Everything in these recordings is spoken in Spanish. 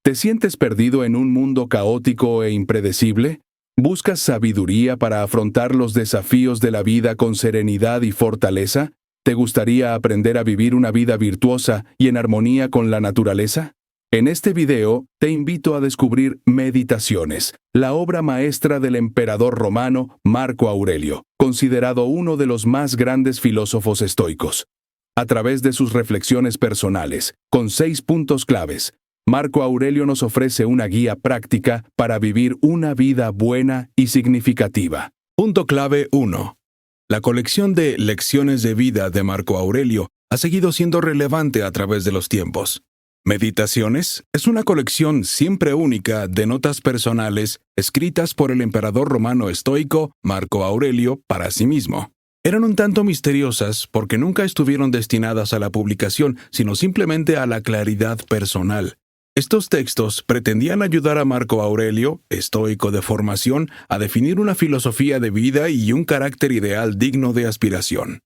¿Te sientes perdido en un mundo caótico e impredecible? ¿Buscas sabiduría para afrontar los desafíos de la vida con serenidad y fortaleza? ¿Te gustaría aprender a vivir una vida virtuosa y en armonía con la naturaleza? En este video te invito a descubrir Meditaciones, la obra maestra del emperador romano Marco Aurelio, considerado uno de los más grandes filósofos estoicos. A través de sus reflexiones personales, con 6 puntos claves, Marco Aurelio nos ofrece una guía práctica para vivir una vida buena y significativa. Punto clave 1. La colección de Lecciones de Vida de Marco Aurelio ha seguido siendo relevante a través de los tiempos. Meditaciones es una colección siempre única de notas personales escritas por el emperador romano estoico Marco Aurelio para sí mismo. Eran un tanto misteriosas porque nunca estuvieron destinadas a la publicación, sino simplemente a la claridad personal. Estos textos pretendían ayudar a Marco Aurelio, estoico de formación, a definir una filosofía de vida y un carácter ideal digno de aspiración.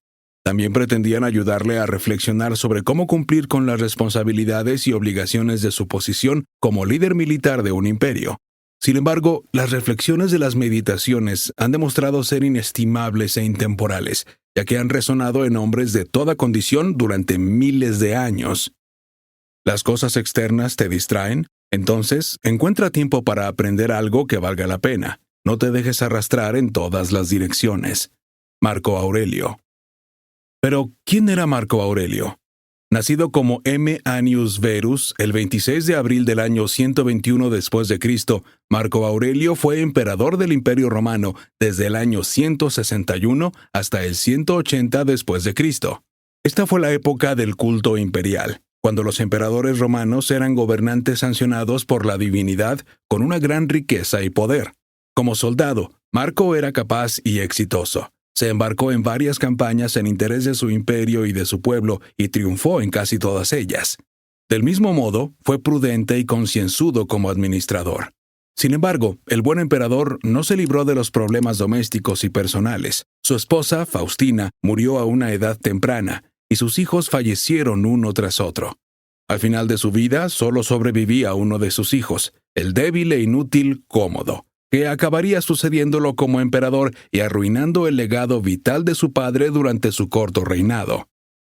También pretendían ayudarle a reflexionar sobre cómo cumplir con las responsabilidades y obligaciones de su posición como líder militar de un imperio. Sin embargo, las reflexiones de las meditaciones han demostrado ser inestimables e intemporales, ya que han resonado en hombres de toda condición durante miles de años. ¿Las cosas externas te distraen? Entonces, encuentra tiempo para aprender algo que valga la pena. No te dejes arrastrar en todas las direcciones. Marco Aurelio. Pero, ¿quién era Marco Aurelio? Nacido como M. Annius Verus el 26 de abril del año 121 después de Cristo, Marco Aurelio fue emperador del Imperio Romano desde el año 161 hasta el 180 después de Cristo. Esta fue la época del culto imperial, cuando los emperadores romanos eran gobernantes sancionados por la divinidad con una gran riqueza y poder. Como soldado, Marco era capaz y exitoso. Se embarcó en varias campañas en interés de su imperio y de su pueblo y triunfó en casi todas ellas. Del mismo modo, fue prudente y concienzudo como administrador. Sin embargo, el buen emperador no se libró de los problemas domésticos y personales. Su esposa, Faustina, murió a una edad temprana, y sus hijos fallecieron uno tras otro. Al final de su vida, solo sobrevivía uno de sus hijos, el débil e inútil Cómodo, que acabaría sucediéndolo como emperador y arruinando el legado vital de su padre durante su corto reinado.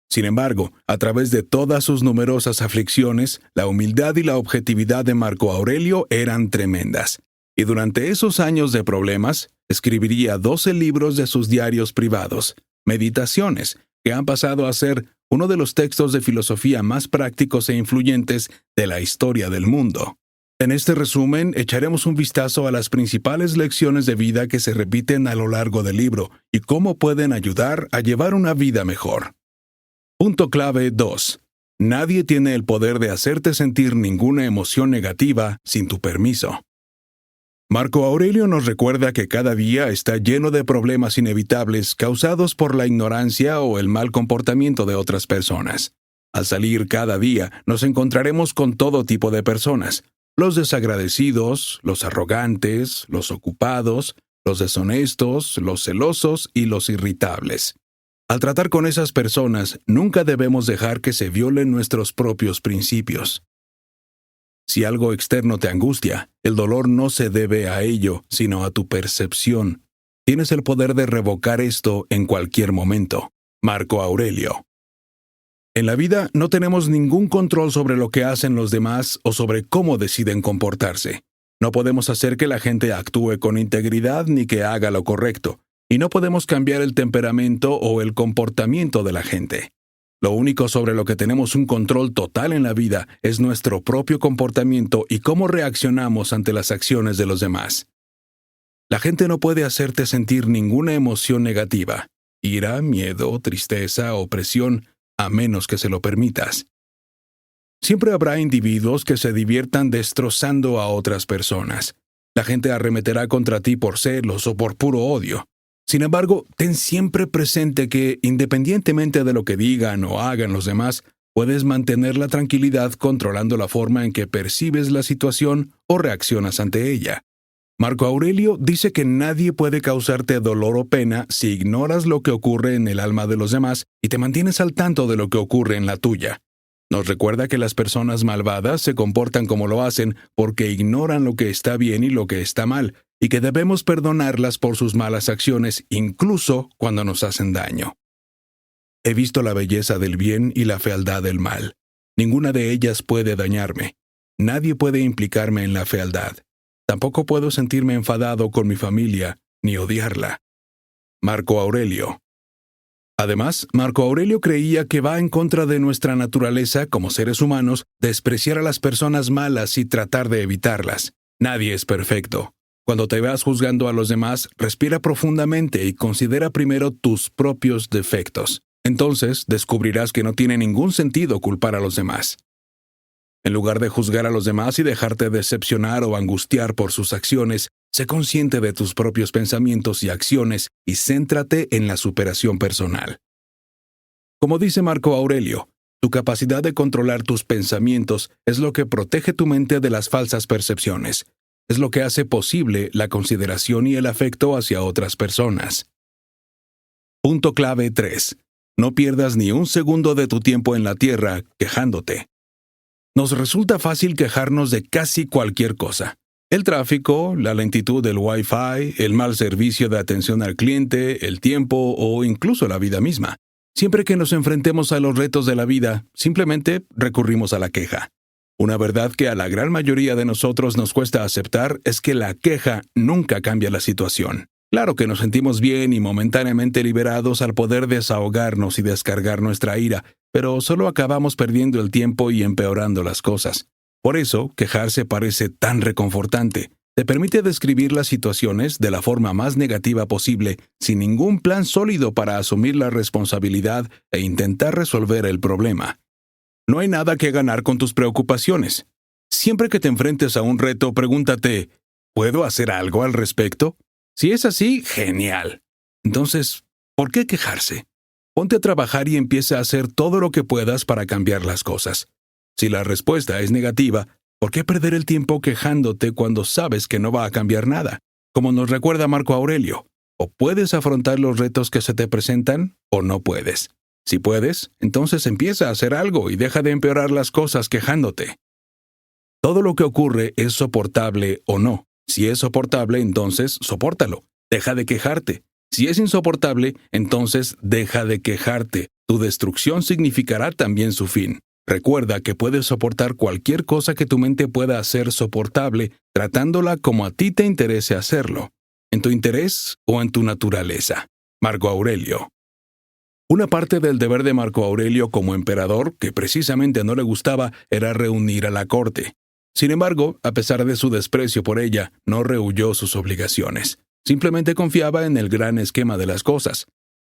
Sin embargo, a través de todas sus numerosas aflicciones, la humildad y la objetividad de Marco Aurelio eran tremendas. Y durante esos años de problemas, escribiría 12 libros de sus diarios privados, Meditaciones, que han pasado a ser uno de los textos de filosofía más prácticos e influyentes de la historia del mundo. En este resumen, echaremos un vistazo a las principales lecciones de vida que se repiten a lo largo del libro y cómo pueden ayudar a llevar una vida mejor. Punto clave 2. Nadie tiene el poder de hacerte sentir ninguna emoción negativa sin tu permiso. Marco Aurelio nos recuerda que cada día está lleno de problemas inevitables causados por la ignorancia o el mal comportamiento de otras personas. Al salir cada día, nos encontraremos con todo tipo de personas: los desagradecidos, los arrogantes, los ocupados, los deshonestos, los celosos y los irritables. Al tratar con esas personas, nunca debemos dejar que se violen nuestros propios principios. Si algo externo te angustia, el dolor no se debe a ello, sino a tu percepción. Tienes el poder de revocar esto en cualquier momento. Marco Aurelio. En la vida no tenemos ningún control sobre lo que hacen los demás o sobre cómo deciden comportarse. No podemos hacer que la gente actúe con integridad ni que haga lo correcto, y no podemos cambiar el temperamento o el comportamiento de la gente. Lo único sobre lo que tenemos un control total en la vida es nuestro propio comportamiento y cómo reaccionamos ante las acciones de los demás. La gente no puede hacerte sentir ninguna emoción negativa: ira, miedo, tristeza, opresión, a menos que se lo permitas. Siempre habrá individuos que se diviertan destrozando a otras personas. La gente arremeterá contra ti por celos o por puro odio. Sin embargo, ten siempre presente que, independientemente de lo que digan o hagan los demás, puedes mantener la tranquilidad controlando la forma en que percibes la situación o reaccionas ante ella. Marco Aurelio dice que nadie puede causarte dolor o pena si ignoras lo que ocurre en el alma de los demás y te mantienes al tanto de lo que ocurre en la tuya. Nos recuerda que las personas malvadas se comportan como lo hacen porque ignoran lo que está bien y lo que está mal, y que debemos perdonarlas por sus malas acciones, incluso cuando nos hacen daño. He visto la belleza del bien y la fealdad del mal. Ninguna de ellas puede dañarme. Nadie puede implicarme en la fealdad. Tampoco puedo sentirme enfadado con mi familia, ni odiarla. Marco Aurelio. Además, Marco Aurelio creía que va en contra de nuestra naturaleza como seres humanos despreciar a las personas malas y tratar de evitarlas. Nadie es perfecto. Cuando te veas juzgando a los demás, respira profundamente y considera primero tus propios defectos. Entonces, descubrirás que no tiene ningún sentido culpar a los demás. En lugar de juzgar a los demás y dejarte decepcionar o angustiar por sus acciones, sé consciente de tus propios pensamientos y acciones y céntrate en la superación personal. Como dice Marco Aurelio, tu capacidad de controlar tus pensamientos es lo que protege tu mente de las falsas percepciones. Es lo que hace posible la consideración y el afecto hacia otras personas. Punto clave 3. No pierdas ni un segundo de tu tiempo en la tierra quejándote. Nos resulta fácil quejarnos de casi cualquier cosa. El tráfico, la lentitud del Wi-Fi, el mal servicio de atención al cliente, el tiempo o incluso la vida misma. Siempre que nos enfrentemos a los retos de la vida, simplemente recurrimos a la queja. Una verdad que a la gran mayoría de nosotros nos cuesta aceptar es que la queja nunca cambia la situación. Claro que nos sentimos bien y momentáneamente liberados al poder desahogarnos y descargar nuestra ira, pero solo acabamos perdiendo el tiempo y empeorando las cosas. Por eso, quejarse parece tan reconfortante. Te permite describir las situaciones de la forma más negativa posible, sin ningún plan sólido para asumir la responsabilidad e intentar resolver el problema. No hay nada que ganar con tus preocupaciones. Siempre que te enfrentes a un reto, pregúntate, ¿puedo hacer algo al respecto? Si es así, genial. Entonces, ¿por qué quejarse? Ponte a trabajar y empieza a hacer todo lo que puedas para cambiar las cosas. Si la respuesta es negativa, ¿por qué perder el tiempo quejándote cuando sabes que no va a cambiar nada? Como nos recuerda Marco Aurelio, o puedes afrontar los retos que se te presentan, o no puedes. Si puedes, entonces empieza a hacer algo y deja de empeorar las cosas quejándote. Todo lo que ocurre es soportable o no. Si es soportable, entonces sopórtalo. Deja de quejarte. Si es insoportable, entonces deja de quejarte. Tu destrucción significará también su fin. Recuerda que puedes soportar cualquier cosa que tu mente pueda hacer soportable, tratándola como a ti te interese hacerlo, en tu interés o en tu naturaleza. Marco Aurelio. Una parte del deber de Marco Aurelio como emperador, que precisamente no le gustaba, era reunir a la corte. Sin embargo, a pesar de su desprecio por ella, no rehuyó sus obligaciones. Simplemente confiaba en el gran esquema de las cosas.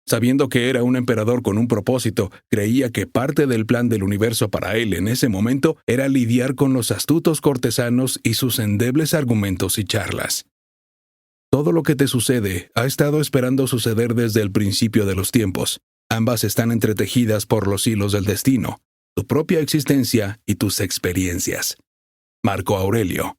Sabiendo que era un emperador con un propósito, creía que parte del plan del universo para él en ese momento era lidiar con los astutos cortesanos y sus endebles argumentos y charlas. Todo lo que te sucede ha estado esperando suceder desde el principio de los tiempos. Ambas están entretejidas por los hilos del destino, tu propia existencia y tus experiencias. Marco Aurelio.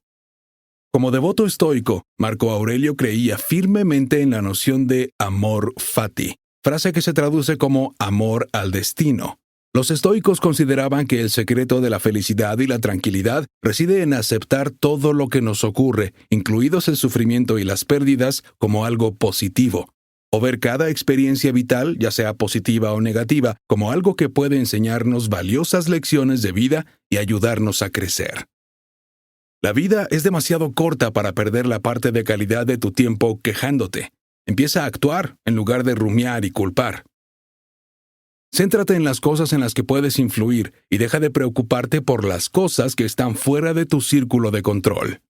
Como devoto estoico, Marco Aurelio creía firmemente en la noción de amor fati, frase que se traduce como amor al destino. Los estoicos consideraban que el secreto de la felicidad y la tranquilidad reside en aceptar todo lo que nos ocurre, incluidos el sufrimiento y las pérdidas, como algo positivo, o ver cada experiencia vital, ya sea positiva o negativa, como algo que puede enseñarnos valiosas lecciones de vida y ayudarnos a crecer. La vida es demasiado corta para perder la parte de calidad de tu tiempo quejándote. Empieza a actuar en lugar de rumiar y culpar. Céntrate en las cosas en las que puedes influir y deja de preocuparte por las cosas que están fuera de tu círculo de control.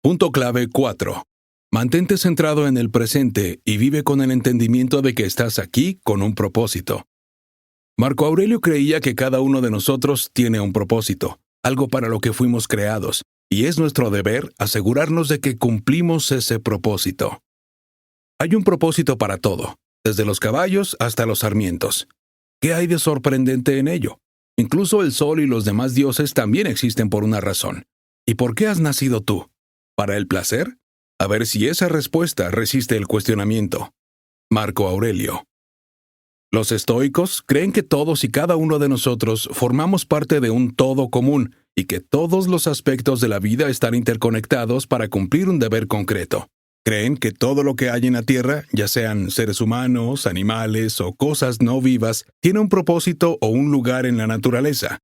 Punto clave 4. Mantente centrado en el presente y vive con el entendimiento de que estás aquí con un propósito. Marco Aurelio creía que cada uno de nosotros tiene un propósito, algo para lo que fuimos creados, y es nuestro deber asegurarnos de que cumplimos ese propósito. Hay un propósito para todo, desde los caballos hasta los sarmientos. ¿Qué hay de sorprendente en ello? Incluso el sol y los demás dioses también existen por una razón. ¿Y por qué has nacido tú? ¿Para el placer? A ver si esa respuesta resiste el cuestionamiento. Marco Aurelio. Los estoicos creen que todos y cada uno de nosotros formamos parte de un todo común y que todos los aspectos de la vida están interconectados para cumplir un deber concreto. Creen que todo lo que hay en la Tierra, ya sean seres humanos, animales o cosas no vivas, tiene un propósito o un lugar en la naturaleza.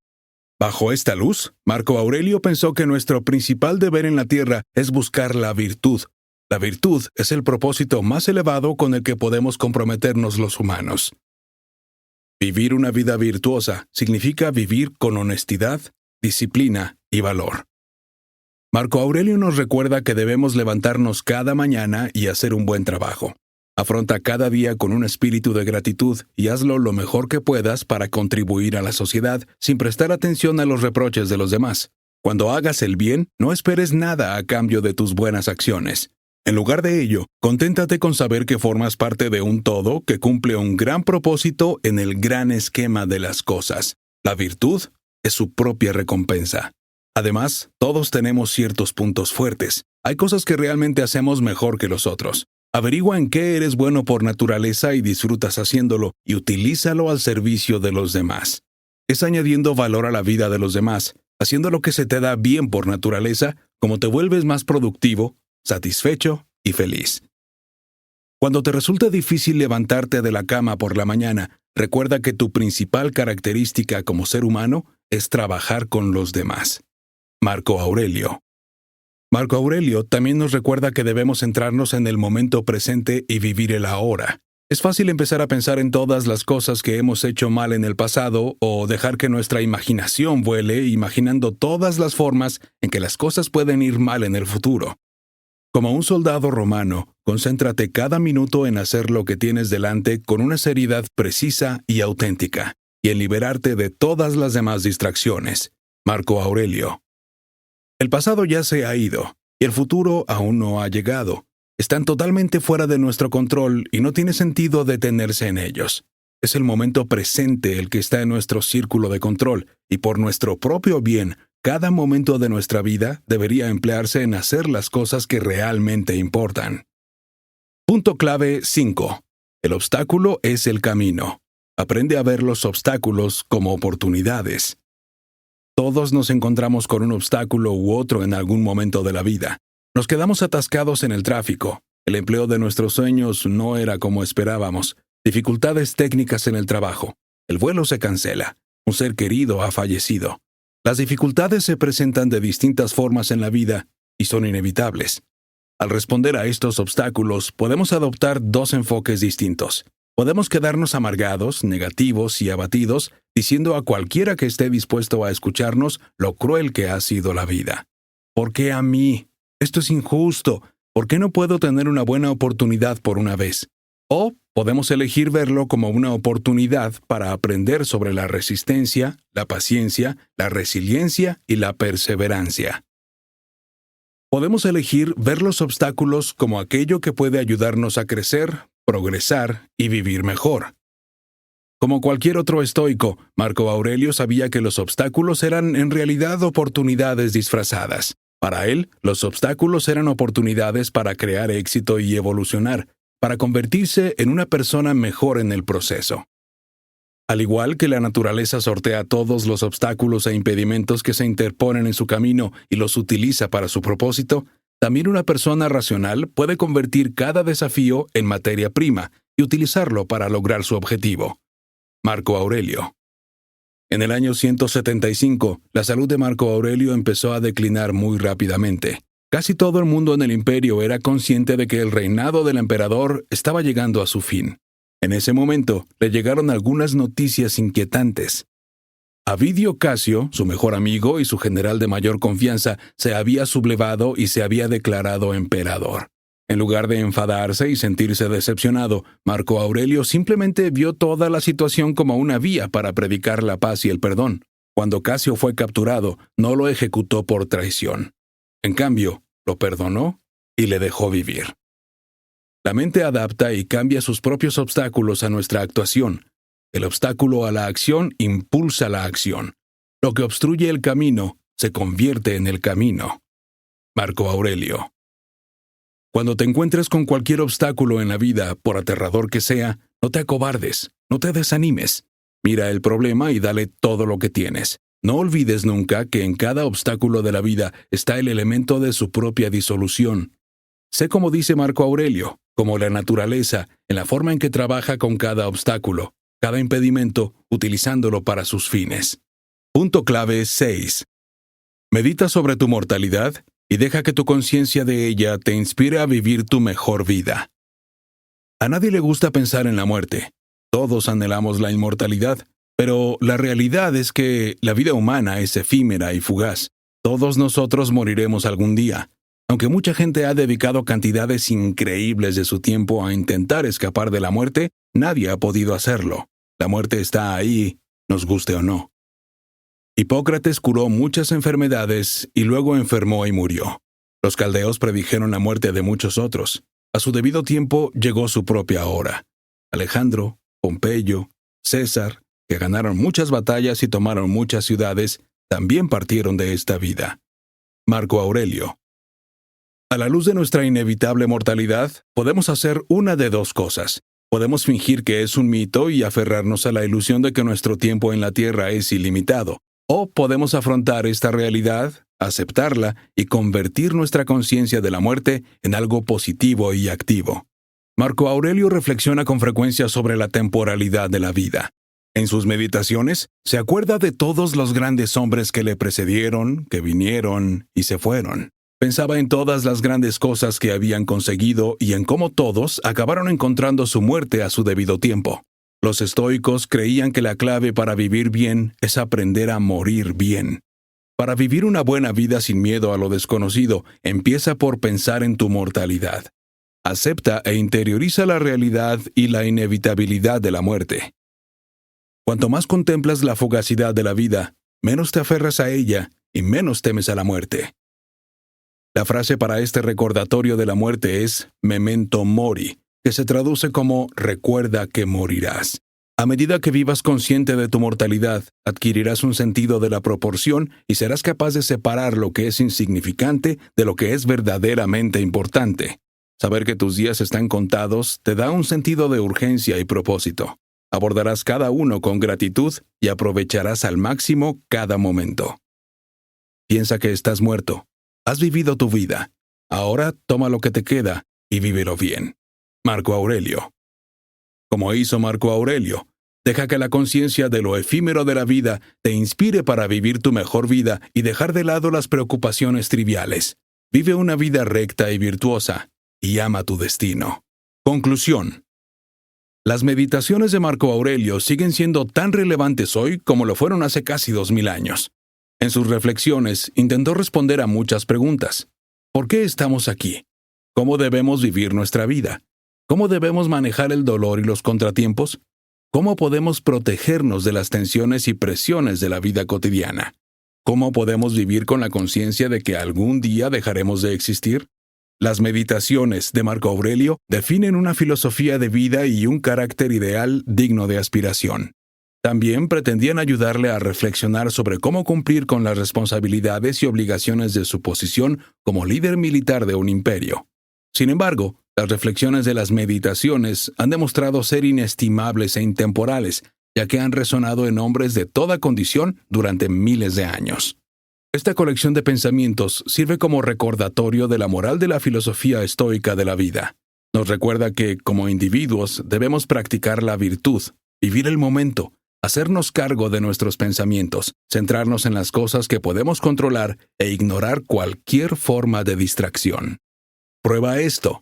Bajo esta luz, Marco Aurelio pensó que nuestro principal deber en la Tierra es buscar la virtud. La virtud es el propósito más elevado con el que podemos comprometernos los humanos. Vivir una vida virtuosa significa vivir con honestidad, disciplina y valor. Marco Aurelio nos recuerda que debemos levantarnos cada mañana y hacer un buen trabajo. Afronta cada día con un espíritu de gratitud y hazlo lo mejor que puedas para contribuir a la sociedad sin prestar atención a los reproches de los demás. Cuando hagas el bien, no esperes nada a cambio de tus buenas acciones. En lugar de ello, conténtate con saber que formas parte de un todo que cumple un gran propósito en el gran esquema de las cosas. La virtud es su propia recompensa. Además, todos tenemos ciertos puntos fuertes. Hay cosas que realmente hacemos mejor que los otros. Averigua en qué eres bueno por naturaleza y disfrutas haciéndolo, y utilízalo al servicio de los demás. Es añadiendo valor a la vida de los demás, haciendo lo que se te da bien por naturaleza, como te vuelves más productivo, satisfecho y feliz. Cuando te resulta difícil levantarte de la cama por la mañana, recuerda que tu principal característica como ser humano es trabajar con los demás. Marco Aurelio. Marco Aurelio también nos recuerda que debemos centrarnos en el momento presente y vivir el ahora. Es fácil empezar a pensar en todas las cosas que hemos hecho mal en el pasado o dejar que nuestra imaginación vuele imaginando todas las formas en que las cosas pueden ir mal en el futuro. Como un soldado romano, concéntrate cada minuto en hacer lo que tienes delante con una seriedad precisa y auténtica, y en liberarte de todas las demás distracciones. Marco Aurelio. El pasado ya se ha ido, y el futuro aún no ha llegado. Están totalmente fuera de nuestro control y no tiene sentido detenerse en ellos. Es el momento presente el que está en nuestro círculo de control, y por nuestro propio bien, cada momento de nuestra vida debería emplearse en hacer las cosas que realmente importan. Punto clave 5. El obstáculo es el camino. Aprende a ver los obstáculos como oportunidades. Todos nos encontramos con un obstáculo u otro en algún momento de la vida. Nos quedamos atascados en el tráfico. El empleo de nuestros sueños no era como esperábamos. Dificultades técnicas en el trabajo. El vuelo se cancela. Un ser querido ha fallecido. Las dificultades se presentan de distintas formas en la vida y son inevitables. Al responder a estos obstáculos, podemos adoptar dos enfoques distintos. Podemos quedarnos amargados, negativos y abatidos, diciendo a cualquiera que esté dispuesto a escucharnos lo cruel que ha sido la vida. ¿Por qué a mí? Esto es injusto. ¿Por qué no puedo tener una buena oportunidad por una vez? O podemos elegir verlo como una oportunidad para aprender sobre la resistencia, la paciencia, la resiliencia y la perseverancia. Podemos elegir ver los obstáculos como aquello que puede ayudarnos a crecer, progresar y vivir mejor. Como cualquier otro estoico, Marco Aurelio sabía que los obstáculos eran en realidad oportunidades disfrazadas. Para él, los obstáculos eran oportunidades para crear éxito y evolucionar, para convertirse en una persona mejor en el proceso. Al igual que la naturaleza sortea todos los obstáculos e impedimentos que se interponen en su camino y los utiliza para su propósito, también una persona racional puede convertir cada desafío en materia prima y utilizarlo para lograr su objetivo. Marco Aurelio. En el año 175, la salud de Marco Aurelio empezó a declinar muy rápidamente. Casi todo el mundo en el imperio era consciente de que el reinado del emperador estaba llegando a su fin. En ese momento, le llegaron algunas noticias inquietantes. Avidio Casio, su mejor amigo y su general de mayor confianza, se había sublevado y se había declarado emperador. En lugar de enfadarse y sentirse decepcionado, Marco Aurelio simplemente vio toda la situación como una vía para predicar la paz y el perdón. Cuando Casio fue capturado, no lo ejecutó por traición. En cambio, lo perdonó y le dejó vivir. La mente adapta y cambia sus propios obstáculos a nuestra actuación. El obstáculo a la acción impulsa la acción. Lo que obstruye el camino se convierte en el camino. Marco Aurelio. Cuando te encuentres con cualquier obstáculo en la vida, por aterrador que sea, No te acobardes, no te desanimes. Mira el problema y dale todo lo que tienes. No olvides nunca que en cada obstáculo de la vida está el elemento de su propia disolución. Sé como dice Marco Aurelio, como la naturaleza, en la forma en que trabaja con cada obstáculo, cada impedimento, utilizándolo para sus fines. Punto clave 6. Medita sobre tu mortalidad y deja que tu conciencia de ella te inspire a vivir tu mejor vida. A nadie le gusta pensar en la muerte. Todos anhelamos la inmortalidad, pero la realidad es que la vida humana es efímera y fugaz. Todos nosotros moriremos algún día. Aunque mucha gente ha dedicado cantidades increíbles de su tiempo a intentar escapar de la muerte, nadie ha podido hacerlo. La muerte está ahí, nos guste o no. Hipócrates curó muchas enfermedades y luego enfermó y murió. Los caldeos predijeron la muerte de muchos otros. A su debido tiempo llegó su propia hora. Alejandro, Pompeyo, César, que ganaron muchas batallas y tomaron muchas ciudades, también partieron de esta vida. Marco Aurelio. A la luz de nuestra inevitable mortalidad, podemos hacer una de dos cosas. Podemos fingir que es un mito y aferrarnos a la ilusión de que nuestro tiempo en la Tierra es ilimitado. O podemos afrontar esta realidad, aceptarla y convertir nuestra conciencia de la muerte en algo positivo y activo. Marco Aurelio reflexiona con frecuencia sobre la temporalidad de la vida. En sus meditaciones, se acuerda de todos los grandes hombres que le precedieron, que vinieron y se fueron. Pensaba en todas las grandes cosas que habían conseguido y en cómo todos acabaron encontrando su muerte a su debido tiempo. Los estoicos creían que la clave para vivir bien es aprender a morir bien. Para vivir una buena vida sin miedo a lo desconocido, empieza por pensar en tu mortalidad. Acepta e interioriza la realidad y la inevitabilidad de la muerte. Cuanto más contemplas la fugacidad de la vida, menos te aferras a ella y menos temes a la muerte. La frase para este recordatorio de la muerte es memento mori, que se traduce como recuerda que morirás. A medida que vivas consciente de tu mortalidad, adquirirás un sentido de la proporción y serás capaz de separar lo que es insignificante de lo que es verdaderamente importante. Saber que tus días están contados te da un sentido de urgencia y propósito. Abordarás cada uno con gratitud y aprovecharás al máximo cada momento. Piensa que estás muerto. Has vivido tu vida. Ahora toma lo que te queda y vívelo bien. Marco Aurelio. Como hizo Marco Aurelio, deja que la conciencia de lo efímero de la vida te inspire para vivir tu mejor vida y dejar de lado las preocupaciones triviales. Vive una vida recta y virtuosa y ama tu destino. Conclusión. Las meditaciones de Marco Aurelio siguen siendo tan relevantes hoy como lo fueron hace casi 2000 años. En sus reflexiones intentó responder a muchas preguntas. ¿Por qué estamos aquí? ¿Cómo debemos vivir nuestra vida? ¿Cómo debemos manejar el dolor y los contratiempos? ¿Cómo podemos protegernos de las tensiones y presiones de la vida cotidiana? ¿Cómo podemos vivir con la conciencia de que algún día dejaremos de existir? Las meditaciones de Marco Aurelio definen una filosofía de vida y un carácter ideal digno de aspiración. También pretendían ayudarle a reflexionar sobre cómo cumplir con las responsabilidades y obligaciones de su posición como líder militar de un imperio. Sin embargo, las reflexiones de las meditaciones han demostrado ser inestimables e intemporales, ya que han resonado en hombres de toda condición durante miles de años. Esta colección de pensamientos sirve como recordatorio de la moral de la filosofía estoica de la vida. Nos recuerda que, como individuos, debemos practicar la virtud, vivir el momento, hacernos cargo de nuestros pensamientos, centrarnos en las cosas que podemos controlar e ignorar cualquier forma de distracción. Prueba esto.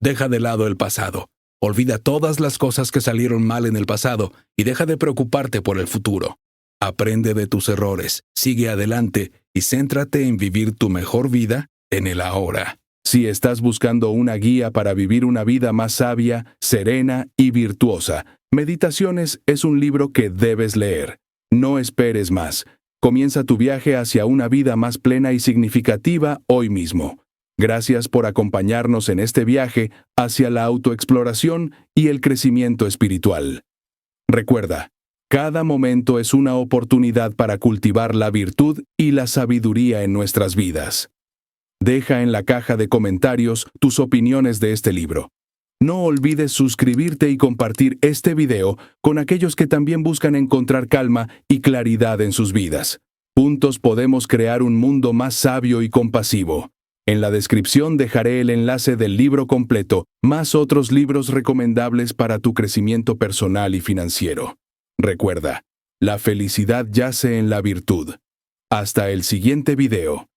Deja de lado el pasado. Olvida todas las cosas que salieron mal en el pasado y deja de preocuparte por el futuro. Aprende de tus errores, sigue adelante y céntrate en vivir tu mejor vida en el ahora. Si estás buscando una guía para vivir una vida más sabia, serena y virtuosa, Meditaciones es un libro que debes leer. No esperes más. Comienza tu viaje hacia una vida más plena y significativa hoy mismo. Gracias por acompañarnos en este viaje hacia la autoexploración y el crecimiento espiritual. Recuerda, cada momento es una oportunidad para cultivar la virtud y la sabiduría en nuestras vidas. Deja en la caja de comentarios tus opiniones de este libro. No olvides suscribirte y compartir este video con aquellos que también buscan encontrar calma y claridad en sus vidas. Juntos podemos crear un mundo más sabio y compasivo. En la descripción dejaré el enlace del libro completo, más otros libros recomendables para tu crecimiento personal y financiero. Recuerda, la felicidad yace en la virtud. Hasta el siguiente video.